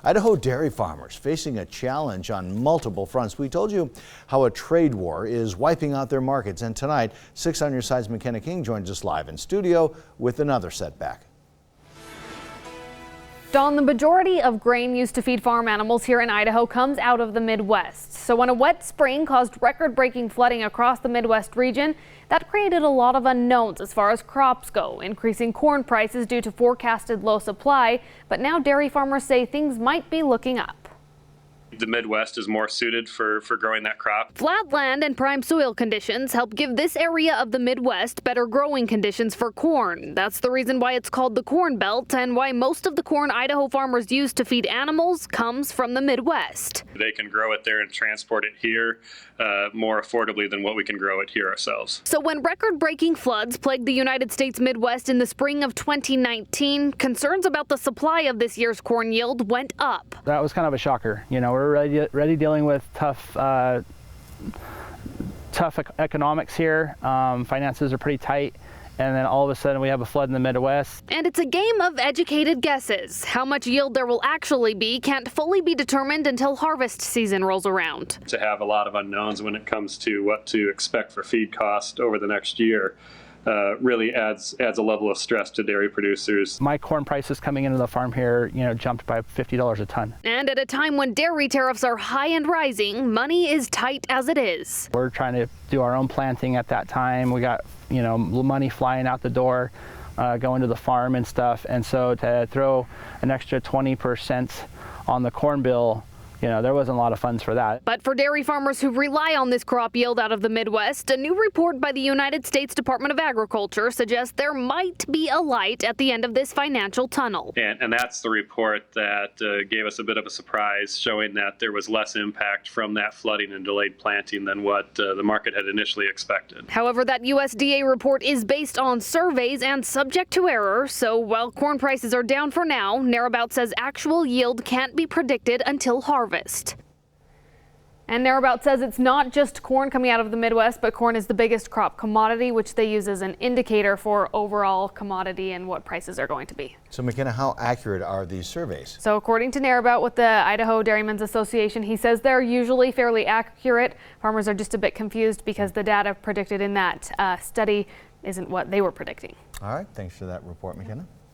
Idaho dairy farmers facing a challenge on multiple fronts. We told you how a trade war is wiping out their markets, and tonight 6 on your side's McKenna King joins us live in studio with another setback. Dawn, the majority of grain used to feed farm animals here in Idaho comes out of the Midwest. So when a wet spring caused record-breaking flooding across the Midwest region, that created a lot of unknowns as far as crops go, increasing corn prices due to forecasted low supply. But now dairy farmers say things might be looking up. The Midwest is more suited for growing that crop. Flat land and prime soil conditions help give this area of the Midwest better growing conditions for corn. That's the reason why it's called the Corn Belt and why most of the corn Idaho farmers use to feed animals comes from the Midwest. They can grow it there and transport it here more affordably than what we can grow it here ourselves. So when record-breaking floods plagued the United States Midwest in the spring of 2019, concerns about the supply of this year's corn yield went up. That was kind of a shocker. You know, we're already dealing with tough economics here. Finances are pretty tight. And then all of a sudden we have a flood in the Midwest. And it's a game of educated guesses. How much yield there will actually be can't fully be determined until harvest season rolls around. To have a lot of unknowns when it comes to what to expect for feed cost over the next year really adds a level of stress to dairy producers. My corn prices coming into the farm here, jumped by $50 a ton. And at a time when dairy tariffs are high and rising, money is tight as it is. We're trying to do our own planting at that time. We got, money flying out the door, going to the farm and stuff. And so to throw an extra 20% on the corn bill, there wasn't a lot of funds for that. But for dairy farmers who rely on this crop yield out of the Midwest, a new report by the United States Department of Agriculture suggests there might be a light at the end of this financial tunnel. And that's the report that gave us a bit of a surprise, showing that there was less impact from that flooding and delayed planting than what the market had initially expected. However, that USDA report is based on surveys and subject to error. So while corn prices are down for now, Narrabout says actual yield can't be predicted until harvest. And Narrabout says it's not just corn coming out of the Midwest, but corn is the biggest crop commodity, which they use as an indicator for overall commodity and what prices are going to be. So McKenna, how accurate are these surveys? So according to Narrabout with the Idaho Dairymen's Association, he says they're usually fairly accurate. Farmers are just a bit confused because the data predicted in that study isn't what they were predicting. All right, thanks for that report, McKenna.